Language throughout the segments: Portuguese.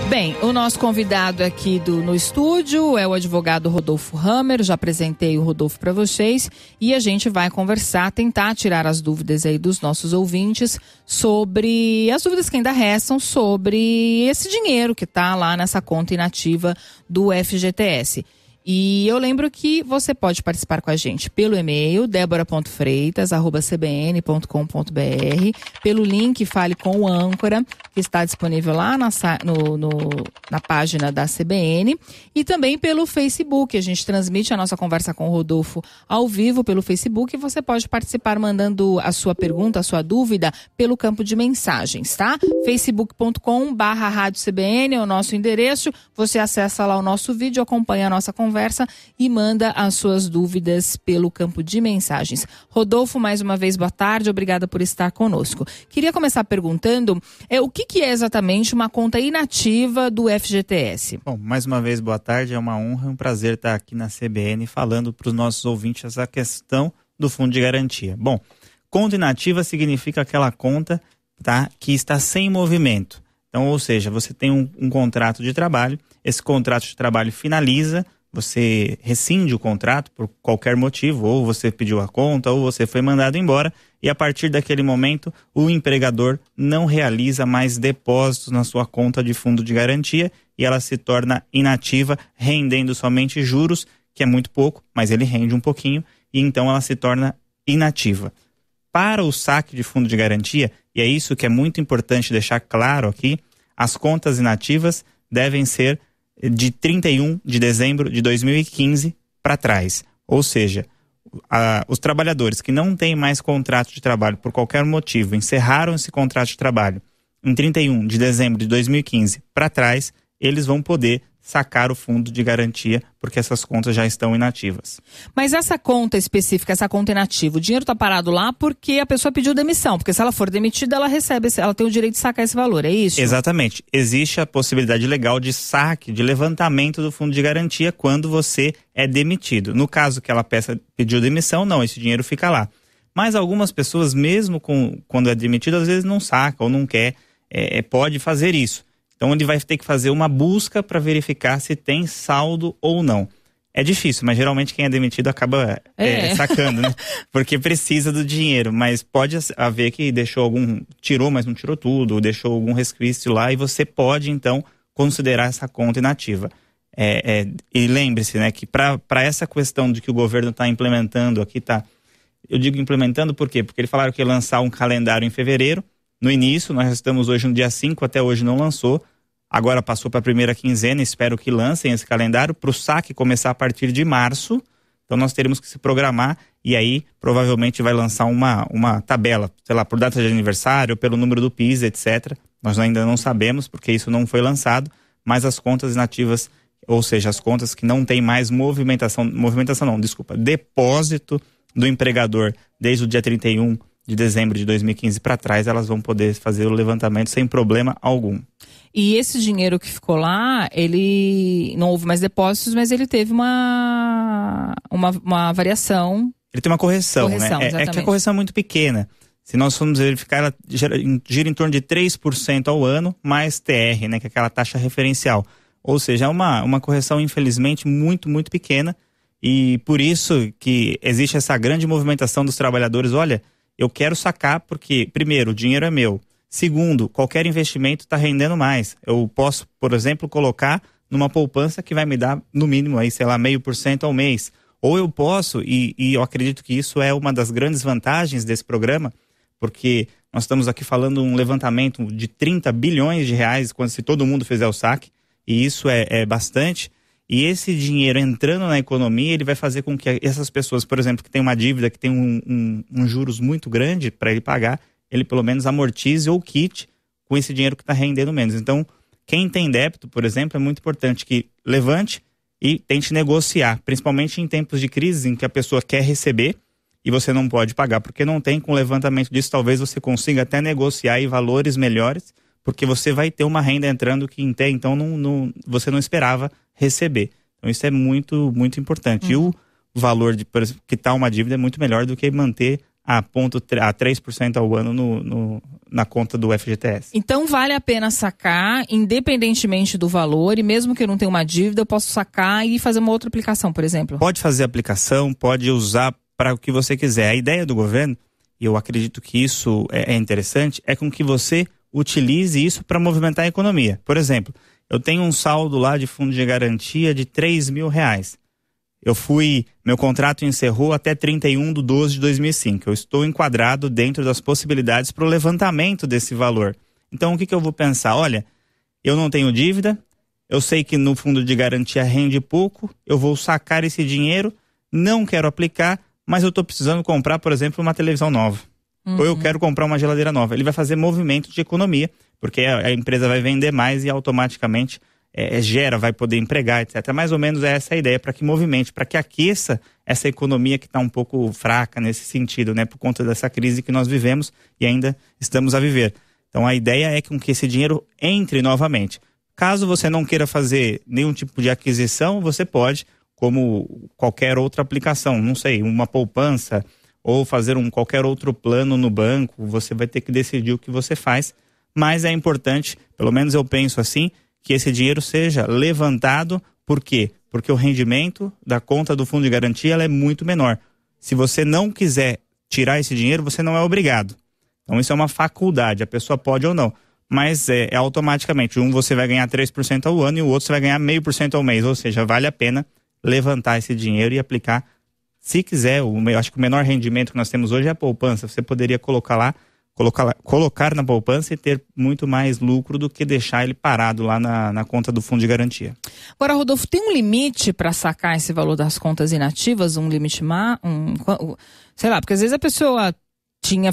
Bem, o nosso convidado aqui no estúdio é o advogado Rodolfo Hammer. Já apresentei o Rodolfo para vocês e a gente vai conversar, tentar tirar as dúvidas aí dos nossos ouvintes sobre as dúvidas que ainda restam sobre esse dinheiro que está lá nessa conta inativa do FGTS. E eu lembro que você pode participar com a gente pelo e-mail debora.freitas@cbn.com.br, pelo link Fale com o Âncora, que está disponível lá na página da CBN, e também pelo Facebook. A gente transmite a nossa conversa com o Rodolfo ao vivo pelo Facebook e você pode participar mandando a sua pergunta, a sua dúvida pelo campo de mensagens, tá? facebook.com/RádioCBN é o nosso endereço. Você acessa lá o nosso vídeo, acompanha a nossa conversa e manda as suas dúvidas pelo campo de mensagens. Rodolfo, mais uma vez, boa tarde, obrigada por estar conosco. Queria começar perguntando o que é exatamente uma conta inativa do FGTS? Bom, mais uma vez, boa tarde, é uma honra e um prazer estar aqui na CBN falando para os nossos ouvintes essa questão do fundo de garantia. Bom, conta inativa significa aquela conta, tá, que está sem movimento. Então, ou seja, você tem um contrato de trabalho, esse contrato de trabalho finaliza, você rescinde o contrato por qualquer motivo, ou você pediu a conta, ou você foi mandado embora, e a partir daquele momento o empregador não realiza mais depósitos na sua conta de fundo de garantia e ela se torna inativa, rendendo somente juros, que é muito pouco, mas ele rende um pouquinho, e então ela se torna inativa. Para o saque de fundo de garantia, e é isso que é muito importante deixar claro aqui, as contas inativas devem ser de 31 de dezembro de 2015 para trás. Ou seja, os trabalhadores que não têm mais contrato de trabalho por qualquer motivo, encerraram esse contrato de trabalho em 31 de dezembro de 2015 para trás, eles vão poder sacar o fundo de garantia, porque essas contas já estão inativas. Mas essa conta específica, essa conta inativa, o dinheiro está parado lá porque a pessoa pediu demissão, porque se ela for demitida, ela tem o direito de sacar esse valor, é isso? Exatamente. Existe a possibilidade legal de saque, de levantamento do fundo de garantia quando você é demitido. No caso que ela pediu demissão, não, esse dinheiro fica lá. Mas algumas pessoas, mesmo quando é demitido, às vezes não saca ou não quer, pode fazer isso. Então ele vai ter que fazer uma busca para verificar se tem saldo ou não. É difícil, mas geralmente quem é demitido acaba sacando, né? Porque precisa do dinheiro, mas pode haver que tirou, mas não tirou tudo, deixou algum resquício lá e você pode então considerar essa conta inativa. E lembre-se, né, que para essa questão de que o governo está implementando aqui, eu digo implementando por quê? Porque eles falaram que ia lançar um calendário em fevereiro. No início, nós estamos hoje no dia 5, até hoje não lançou. Agora passou para a primeira quinzena, espero que lancem esse calendário para o saque começar a partir de março. Então nós teremos que se programar e aí provavelmente vai lançar uma tabela, sei lá, por data de aniversário, pelo número do PIS, etc. Nós ainda não sabemos porque isso não foi lançado, mas as contas inativas, ou seja, as contas que não tem mais depósito do empregador desde o dia 31 de dezembro de 2015 para trás, elas vão poder fazer o levantamento sem problema algum. E esse dinheiro que ficou lá, ele não houve mais depósitos, mas ele teve uma variação. Ele tem uma correção, né? É que a correção é muito pequena. Se nós formos verificar, ela gira em torno de 3% ao ano, mais TR, né? Que é aquela taxa referencial. Ou seja, é uma correção, infelizmente, muito, muito pequena. E por isso que existe essa grande movimentação dos trabalhadores. Olha, eu quero sacar porque, primeiro, o dinheiro é meu. Segundo, qualquer investimento está rendendo mais. Eu posso, por exemplo, colocar numa poupança que vai me dar, no mínimo, aí, sei lá, 0,5% ao mês. Ou eu posso, e eu acredito que isso é uma das grandes vantagens desse programa, porque nós estamos aqui falando um levantamento de 30 bilhões de reais, se todo mundo fizer o saque, e isso é bastante. E esse dinheiro entrando na economia, ele vai fazer com que essas pessoas, por exemplo, que tem uma dívida, que tem um juros muito grande para ele pagar, ele pelo menos amortize ou quite com esse dinheiro que está rendendo menos. Então, quem tem débito, por exemplo, é muito importante que levante e tente negociar, principalmente em tempos de crise em que a pessoa quer receber e você não pode pagar, porque não tem. Com o levantamento disso, talvez você consiga até negociar aí valores melhores, porque você vai ter uma renda entrando que então você não esperava receber. Então isso é muito, muito importante. E o valor de, por exemplo, quitar uma dívida é muito melhor do que manter a 3% ao ano na conta do FGTS. Então vale a pena sacar, independentemente do valor, e mesmo que eu não tenha uma dívida, eu posso sacar e fazer uma outra aplicação, por exemplo? Pode fazer aplicação, pode usar para o que você quiser. A ideia do governo, e eu acredito que isso é interessante, é com que você utilize isso para movimentar a economia. Por exemplo, eu tenho um saldo lá de fundo de garantia de R$3.000. Meu contrato encerrou até 31/12/2005. Eu estou enquadrado dentro das possibilidades para o levantamento desse valor. Então, o que eu vou pensar? Olha, eu não tenho dívida, eu sei que no fundo de garantia rende pouco, eu vou sacar esse dinheiro, não quero aplicar, mas eu estou precisando comprar, por exemplo, uma televisão nova. Ou eu quero comprar uma geladeira nova. Ele vai fazer movimento de economia, porque a empresa vai vender mais e automaticamente vai poder empregar, etc. Mais ou menos essa a ideia, para que movimente, para que aqueça essa economia que está um pouco fraca nesse sentido, né? Por conta dessa crise que nós vivemos e ainda estamos a viver. Então a ideia é que esse dinheiro entre novamente. Caso você não queira fazer nenhum tipo de aquisição, você pode, como qualquer outra aplicação, não sei, uma poupança ou fazer qualquer outro plano no banco, você vai ter que decidir o que você faz, mas é importante, pelo menos eu penso assim, que esse dinheiro seja levantado. Por quê? Porque o rendimento da conta do fundo de garantia ela é muito menor. Se você não quiser tirar esse dinheiro, você não é obrigado. Então isso é uma faculdade, a pessoa pode ou não. Mas é automaticamente, você vai ganhar 3% ao ano e o outro você vai ganhar 0,5% ao mês. Ou seja, vale a pena levantar esse dinheiro e aplicar. Se quiser, eu acho que o menor rendimento que nós temos hoje é a poupança. Você poderia colocar na poupança e ter muito mais lucro do que deixar ele parado lá na conta do fundo de garantia. Agora, Rodolfo, tem um limite para sacar esse valor das contas inativas? Um limite sei lá, porque às vezes a pessoa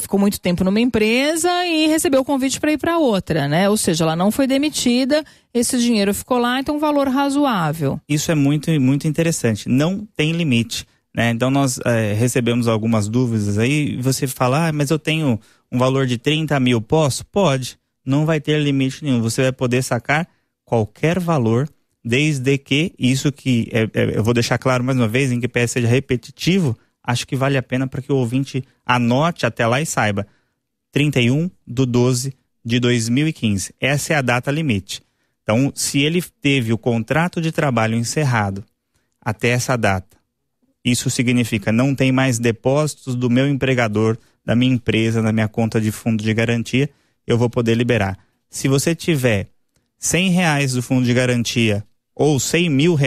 ficou muito tempo numa empresa e recebeu o convite para ir para outra, né? Ou seja, ela não foi demitida, esse dinheiro ficou lá, então um valor razoável. Isso é muito, muito interessante. Não tem limite, né? Então nós recebemos algumas dúvidas aí, você fala, mas eu tenho um valor de 30 mil, posso? Pode, não vai ter limite nenhum, você vai poder sacar qualquer valor, desde que isso que, eu vou deixar claro mais uma vez, em que pé seja repetitivo, acho que vale a pena para que o ouvinte anote até lá e saiba, 31/12/2015, essa é a data limite. Então, se ele teve o contrato de trabalho encerrado até essa data, isso significa não tem mais depósitos do meu empregador, da minha empresa, na minha conta de fundo de garantia, eu vou poder liberar. Se você tiver R$100 do fundo de garantia ou R$100 mil,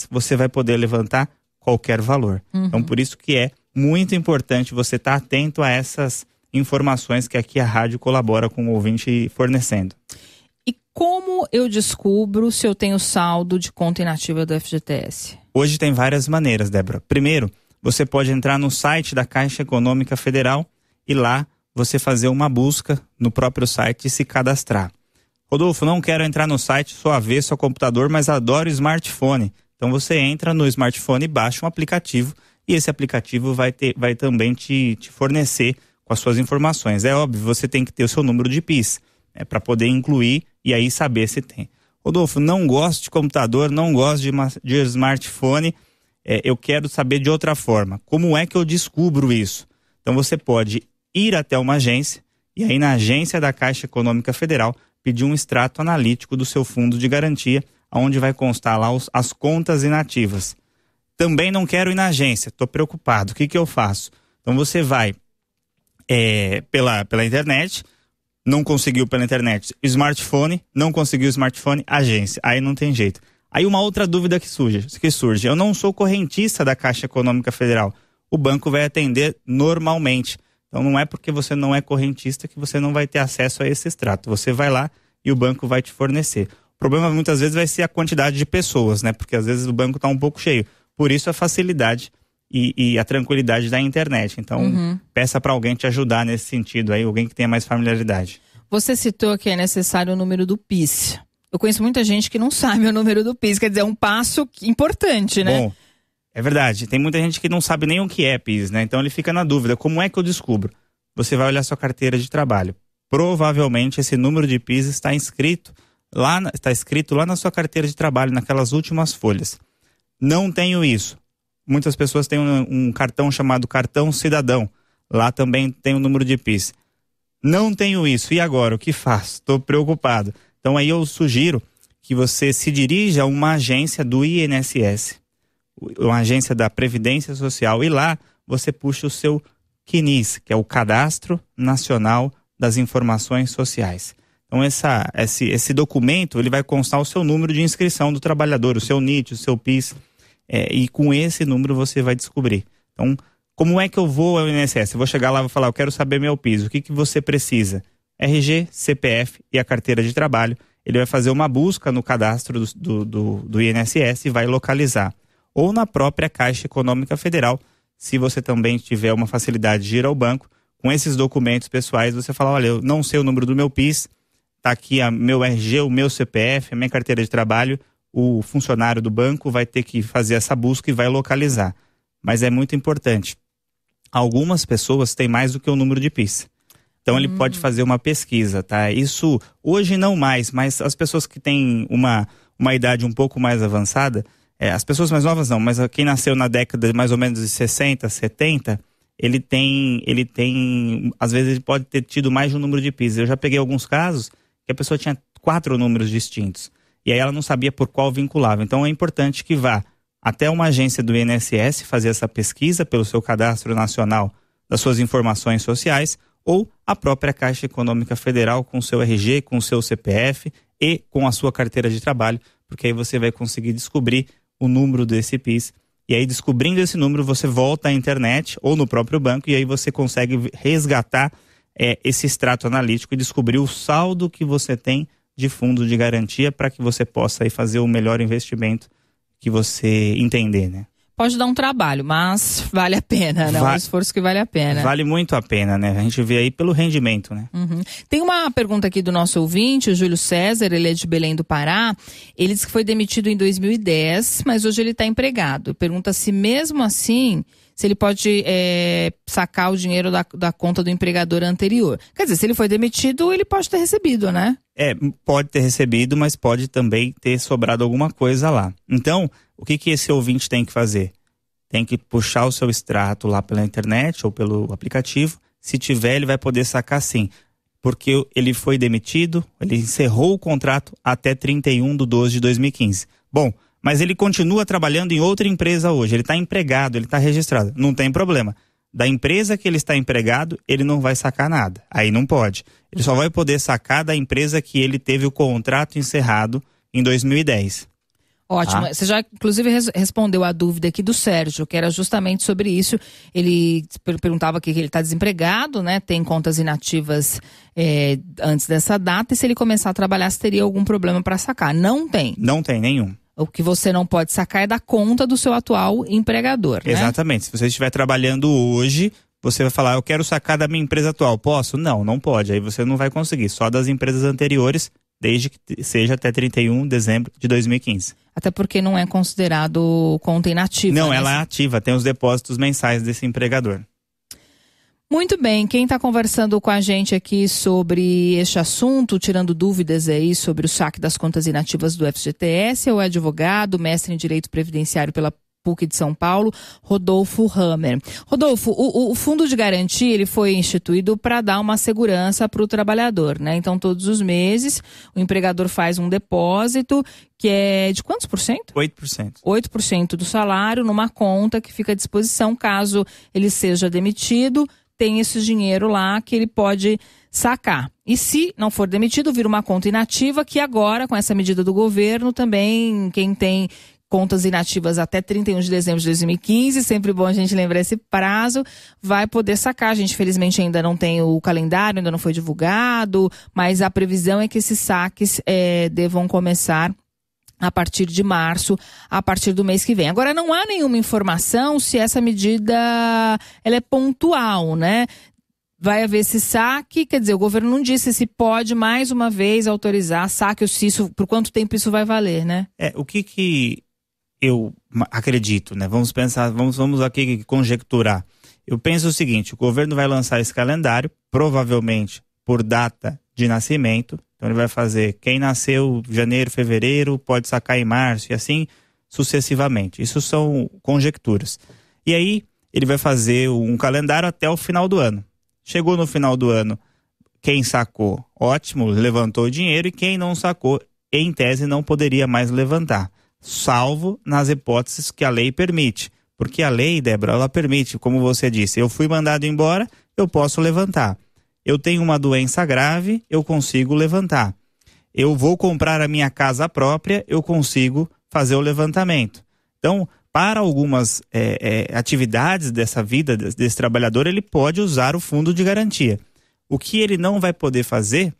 você vai poder levantar qualquer valor. Então, por isso que é muito importante você estar atento a essas informações que aqui a rádio colabora com o ouvinte fornecendo. E como eu descubro se eu tenho saldo de conta inativa do FGTS? Hoje tem várias maneiras, Débora. Primeiro, você pode entrar no site da Caixa Econômica Federal e lá você fazer uma busca no próprio site e se cadastrar. Rodolfo, não quero entrar no site, sou avesso ao computador, mas adoro smartphone. Então você entra no smartphone e baixa um aplicativo e esse aplicativo vai também te fornecer com as suas informações. É óbvio, você tem que ter o seu número de PIS, para poder incluir e aí saber se tem. Rodolfo, não gosto de computador, não gosto de smartphone, eu quero saber de outra forma. Como é que eu descubro isso? Então você pode ir até uma agência e aí na agência da Caixa Econômica Federal pedir um extrato analítico do seu fundo de garantia, onde vai constar lá as contas inativas. Também não quero ir na agência, estou preocupado, o que eu faço? Então você vai pela internet, não conseguiu pela internet, smartphone, não conseguiu smartphone, agência, aí não tem jeito. Aí uma outra dúvida que surge, eu não sou correntista da Caixa Econômica Federal, o banco vai atender normalmente, então não é porque você não é correntista que você não vai ter acesso a esse extrato, você vai lá e o banco vai te fornecer. O problema muitas vezes vai ser a quantidade de pessoas, né? Porque às vezes o banco está um pouco cheio, por isso a facilidade e a tranquilidade da internet. Então, peça para alguém te ajudar nesse sentido aí, alguém que tenha mais familiaridade. Você citou que é necessário o número do PIS. Eu conheço muita gente que não sabe o número do PIS, quer dizer, é um passo importante, né? Bom, é verdade, tem muita gente que não sabe nem o que é PIS, né? Então ele fica na dúvida, como é que eu descubro? Você vai olhar sua carteira de trabalho. Provavelmente esse número de PIS está escrito lá na sua carteira de trabalho, naquelas últimas folhas. Não tenho isso. Muitas pessoas têm um cartão chamado cartão cidadão. Lá também tem o número de PIS. Não tenho isso, e agora? O que faço? Estou preocupado. Então aí eu sugiro que você se dirija a uma agência do INSS, uma agência da Previdência Social, e lá você puxa o seu CNIS, que é o Cadastro Nacional das Informações Sociais. Então esse documento, ele vai constar o seu número de inscrição do trabalhador, o seu NIT, o seu PIS, e com esse número você vai descobrir. Então, como é que eu vou ao INSS? Eu vou chegar lá e vou falar, eu quero saber meu PIS, o que você precisa? RG, CPF e a carteira de trabalho. Ele vai fazer uma busca no cadastro do INSS e vai localizar. Ou na própria Caixa Econômica Federal, se você também tiver uma facilidade de ir ao banco, com esses documentos pessoais, você fala, olha, eu não sei o número do meu PIS, está aqui meu RG, o meu CPF, a minha carteira de trabalho, o funcionário do banco vai ter que fazer essa busca e vai localizar. Mas é muito importante. Algumas pessoas têm mais do que o número de PIS. Então ele pode fazer uma pesquisa, tá? Isso hoje não mais, mas as pessoas que têm uma idade um pouco mais avançada, as pessoas mais novas não, mas quem nasceu na década mais ou menos de 60, 70, ele tem, às vezes ele pode ter tido mais de um número de PIS. Eu já peguei alguns casos que a pessoa tinha 4 números distintos. E aí ela não sabia por qual vinculava. Então é importante que vá até uma agência do INSS fazer essa pesquisa pelo seu cadastro nacional das suas informações sociais, ou a própria Caixa Econômica Federal com o seu RG, com o seu CPF e com a sua carteira de trabalho, porque aí você vai conseguir descobrir o número desse PIS. E aí, descobrindo esse número, você volta à internet ou no próprio banco e aí você consegue resgatar esse extrato analítico e descobrir o saldo que você tem de fundo de garantia para que você possa aí fazer o melhor investimento que você entender, né? Pode dar um trabalho, mas vale a pena, né? É um esforço que vale a pena. Vale muito a pena, né? A gente vê aí pelo rendimento, né? Uhum. Tem uma pergunta aqui do nosso ouvinte, o Júlio César, ele é de Belém do Pará. Ele disse que foi demitido em 2010, mas hoje ele está empregado. Pergunta se mesmo assim, se ele pode sacar o dinheiro da conta do empregador anterior. Quer dizer, se ele foi demitido, ele pode ter recebido, né? Pode ter recebido, mas pode também ter sobrado alguma coisa lá. Então, o que esse ouvinte tem que fazer? Tem que puxar o seu extrato lá pela internet ou pelo aplicativo. Se tiver, ele vai poder sacar sim. Porque ele foi demitido, ele encerrou o contrato até 31/12/2015. Bom, mas ele continua trabalhando em outra empresa hoje. Ele está empregado, ele está registrado. Não tem problema. Da empresa que ele está empregado, ele não vai sacar nada. Aí não pode. Ele só vai poder sacar da empresa que ele teve o contrato encerrado em 2010. Ótimo. Você já, inclusive, respondeu a dúvida aqui do Sérgio, que era justamente sobre isso. Ele perguntava que ele está desempregado, né? Tem contas inativas antes dessa data. E se ele começar a trabalhar, se teria algum problema para sacar? Não tem. Não tem nenhum. O que você não pode sacar é da conta do seu atual empregador, né? Exatamente. Se você estiver trabalhando hoje, você vai falar, eu quero sacar da minha empresa atual. Posso? Não, não pode. Aí você não vai conseguir. Só das empresas anteriores, desde que seja até 31 de dezembro de 2015. Até porque não é considerado conta inativa. Não, né? Ela é ativa, tem os depósitos mensais desse empregador. Muito bem, quem está conversando com a gente aqui sobre este assunto, tirando dúvidas aí sobre o saque das contas inativas do FGTS, é o advogado, mestre em Direito Previdenciário pela PUC de São Paulo, Rodolfo Hammer. Rodolfo, o Fundo de Garantia ele foi instituído para dar uma segurança para o trabalhador, né? Então, todos os meses, o empregador faz um depósito que é de quantos por cento? 8%. 8% do salário numa conta que fica à disposição caso ele seja demitido. Tem esse dinheiro lá que ele pode sacar. E se não for demitido, vira uma conta inativa, que agora, com essa medida do governo, também quem tem contas inativas até 31 de dezembro de 2015, sempre bom a gente lembrar esse prazo, vai poder sacar. A gente, felizmente, ainda não tem o calendário, ainda não foi divulgado, mas a previsão é que esses saques devam começar a partir de março, a partir do mês que vem. Agora, não há nenhuma informação se essa medida ela é pontual, né? Vai haver esse saque, quer dizer, o governo não disse se pode mais uma vez autorizar saque ou se isso, por quanto tempo isso vai valer, né? O que eu acredito, né? Vamos pensar, vamos aqui conjecturar. Eu penso o seguinte, o governo vai lançar esse calendário, provavelmente por data de nascimento. Então ele vai fazer, quem nasceu em janeiro, fevereiro, pode sacar em março e assim sucessivamente. Isso são conjecturas. E aí ele vai fazer um calendário até o final do ano. Chegou no final do ano, quem sacou, ótimo, levantou o dinheiro, e quem não sacou, em tese, não poderia mais levantar, salvo nas hipóteses que a lei permite. Porque a lei, Débora, ela permite, como você disse, eu fui mandado embora, eu posso levantar. Eu tenho uma doença grave, eu consigo levantar. Eu vou comprar a minha casa própria, eu consigo fazer o levantamento. Então, para algumas atividades dessa vida, desse trabalhador, ele pode usar o fundo de garantia. O que ele não vai poder fazer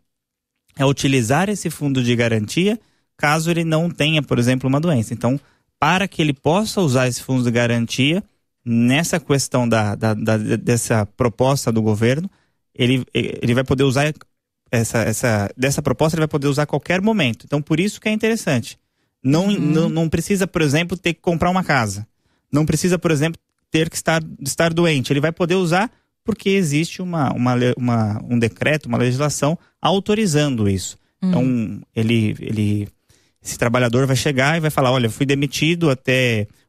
é utilizar esse fundo de garantia caso ele não tenha, por exemplo, uma doença. Então, para que ele possa usar esse fundo de garantia, nessa questão dessa proposta do governo, ele vai poder usar dessa proposta, ele vai poder usar a qualquer momento. Então, por isso que é interessante. Não precisa, por exemplo, ter que comprar uma casa. Não precisa, por exemplo, ter que estar doente. Ele vai poder usar porque existe um decreto, uma legislação autorizando isso. Então, esse trabalhador vai chegar e vai falar, olha, eu fui demitido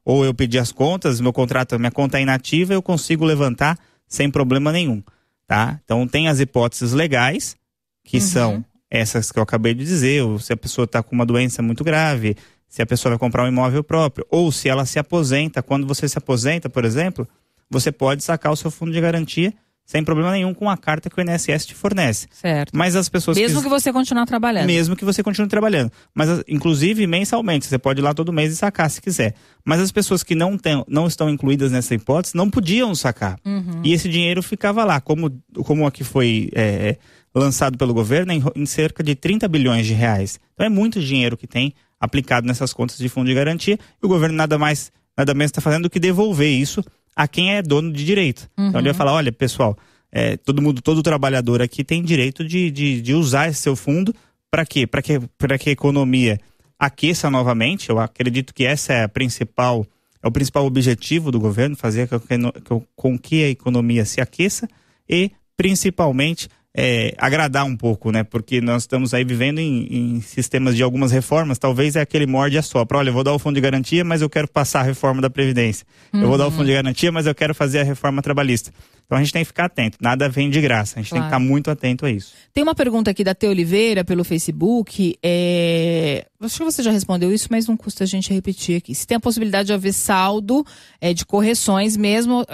ou eu pedi as contas, minha conta é inativa, eu consigo levantar sem problema nenhum, tá? Então, tem as hipóteses legais, que são essas que eu acabei de dizer, ou se a pessoa está com uma doença muito grave, se a pessoa vai comprar um imóvel próprio, ou se ela se aposenta. Quando você se aposenta, por exemplo, você pode sacar o seu fundo de garantia sem problema nenhum com a carta que o INSS te fornece. Certo. Mas as pessoas Mesmo que você continuar trabalhando. Mesmo que você continue trabalhando. Mas, inclusive, mensalmente, você pode ir lá todo mês e sacar se quiser. Mas as pessoas que não estão incluídas nessa hipótese não podiam sacar. E esse dinheiro ficava lá, como aqui foi lançado pelo governo, em cerca de 30 bilhões de reais. Então é muito dinheiro que tem aplicado nessas contas de fundo de garantia, e o governo nada menos está fazendo do que devolver isso a quem é dono de direito. Então ele vai falar, olha, pessoal, todo trabalhador aqui tem direito de usar esse seu fundo. Para quê? Para que a economia aqueça novamente. Eu acredito que essa é o principal objetivo do governo, fazer com que a economia se aqueça e, principalmente, agradar um pouco, né? Porque nós estamos aí vivendo em sistemas de algumas reformas. Talvez é aquele morde e assopra. Olha, eu vou dar o fundo de garantia, mas eu quero passar a reforma da Previdência. Eu vou dar o fundo de garantia, mas eu quero fazer a reforma trabalhista. Então a gente tem que ficar atento. Nada vem de graça. A gente tem que estar muito atento a isso. Tem uma pergunta aqui da T. Oliveira pelo Facebook. Acho que você já respondeu isso, mas não custa a gente repetir aqui. Se tem a possibilidade de haver saldo de correções, mesmo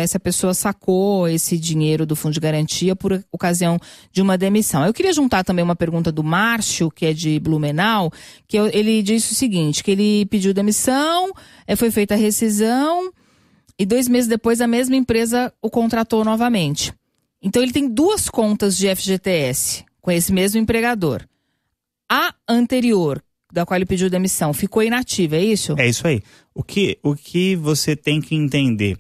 se a pessoa sacou esse dinheiro do fundo de garantia por ocasião de uma demissão. Eu queria juntar também uma pergunta do Márcio, que é de Blumenau, que ele disse o seguinte, que ele pediu demissão, foi feita a rescisão, e 2 meses depois a mesma empresa o contratou novamente. Então ele tem 2 contas de FGTS com esse mesmo empregador. A anterior, da qual ele pediu demissão, ficou inativa, é isso? É isso aí. O que você tem que entender,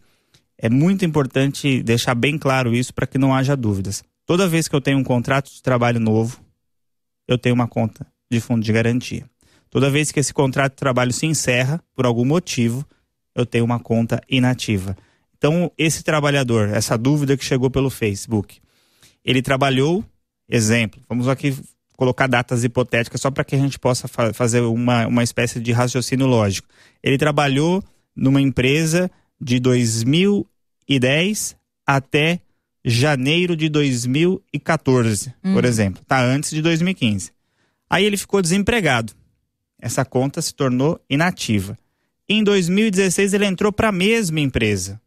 é muito importante deixar bem claro isso para que não haja dúvidas. Toda vez que eu tenho um contrato de trabalho novo, eu tenho uma conta de fundo de garantia. Toda vez que esse contrato de trabalho se encerra, por algum motivo, eu tenho uma conta inativa. Então, esse trabalhador, essa dúvida que chegou pelo Facebook, ele trabalhou, exemplo, vamos aqui colocar datas hipotéticas só para que a gente possa fazer uma espécie de raciocínio lógico. Ele trabalhou numa empresa de 2010 até janeiro de 2014, por exemplo. Tá antes de 2015. Aí ele ficou desempregado. Essa conta se tornou inativa. Em 2016 ele entrou para a mesma empresa.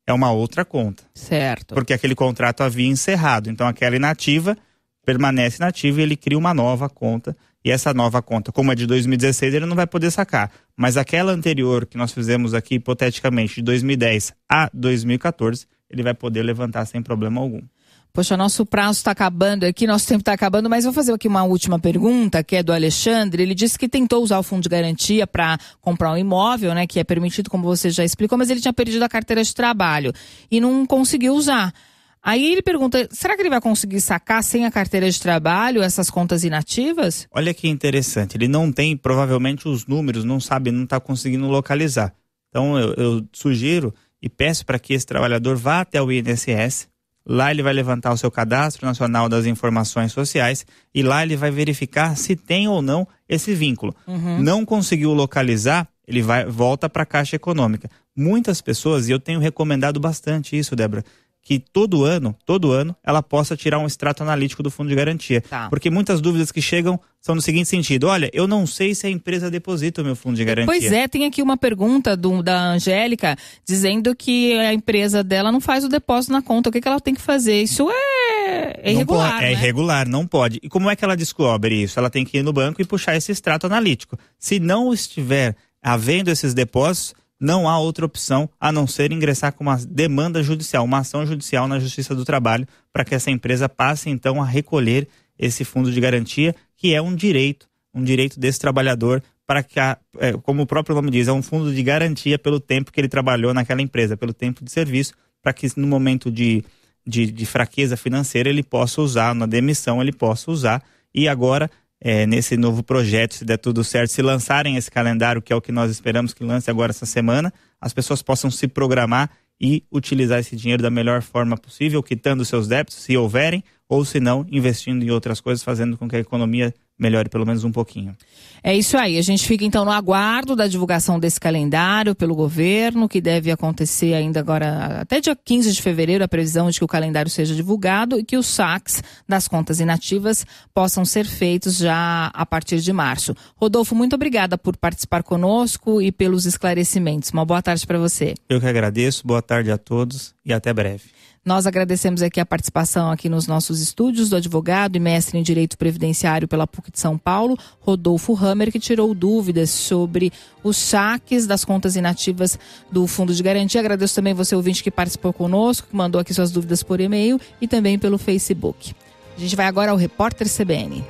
É uma outra conta. Certo. Porque aquele contrato havia encerrado. Então aquela inativa permanece inativa e ele cria uma nova conta. E essa nova conta, como é de 2016, ele não vai poder sacar. Mas aquela anterior que nós fizemos aqui, hipoteticamente, de 2010 a 2014, ele vai poder levantar sem problema algum. Poxa, nosso prazo está acabando aqui, nosso tempo está acabando, mas vou fazer aqui uma última pergunta, que é do Alexandre. Ele disse que tentou usar o fundo de garantia para comprar um imóvel, né, que é permitido, como você já explicou, mas ele tinha perdido a carteira de trabalho e não conseguiu usar. Aí ele pergunta, será que ele vai conseguir sacar sem a carteira de trabalho essas contas inativas? Olha que interessante, ele não tem provavelmente os números, não sabe, não está conseguindo localizar. Então eu sugiro e peço para que esse trabalhador vá até o INSS. Lá ele vai levantar o seu Cadastro Nacional das Informações Sociais e lá ele vai verificar se tem ou não esse vínculo. Não conseguiu localizar, ele volta para a Caixa Econômica. Muitas pessoas, e eu tenho recomendado bastante isso, Débora, que todo ano, ela possa tirar um extrato analítico do fundo de garantia. Tá. Porque muitas dúvidas que chegam são no seguinte sentido: olha, eu não sei se a empresa deposita o meu fundo de garantia. Pois é, tem aqui uma pergunta da Angélica, dizendo que a empresa dela não faz o depósito na conta. O que ela tem que fazer? Isso é irregular, não pode, né? É irregular, não pode. E como é que ela descobre isso? Ela tem que ir no banco e puxar esse extrato analítico. Se não estiver havendo esses depósitos, não há outra opção a não ser ingressar com uma demanda judicial, uma ação judicial na Justiça do Trabalho, para que essa empresa passe então a recolher esse fundo de garantia, que é um direito desse trabalhador, para que, como o próprio nome diz, é um fundo de garantia pelo tempo que ele trabalhou naquela empresa, pelo tempo de serviço, para que no momento de fraqueza financeira ele possa usar, na demissão ele possa usar. E agora, nesse novo projeto, se der tudo certo, se lançarem esse calendário, que é o que nós esperamos que lance agora essa semana, as pessoas possam se programar e utilizar esse dinheiro da melhor forma possível, quitando seus débitos, se houverem, ou se não, investindo em outras coisas, fazendo com que a economia melhore pelo menos um pouquinho. É isso aí, a gente fica então no aguardo da divulgação desse calendário pelo governo, que deve acontecer ainda agora, até dia 15 de fevereiro, a previsão de que o calendário seja divulgado e que os saques das contas inativas possam ser feitos já a partir de março. Rodolfo, muito obrigada por participar conosco e pelos esclarecimentos. Uma boa tarde para você. Eu que agradeço, boa tarde a todos e até breve. Nós agradecemos aqui a participação aqui nos nossos estúdios do advogado e mestre em Direito Previdenciário pela PUC de São Paulo, Rodolfo Hammer, que tirou dúvidas sobre os saques das contas inativas do Fundo de Garantia. Agradeço também você, ouvinte, que participou conosco, que mandou aqui suas dúvidas por e-mail e também pelo Facebook. A gente vai agora ao Repórter CBN.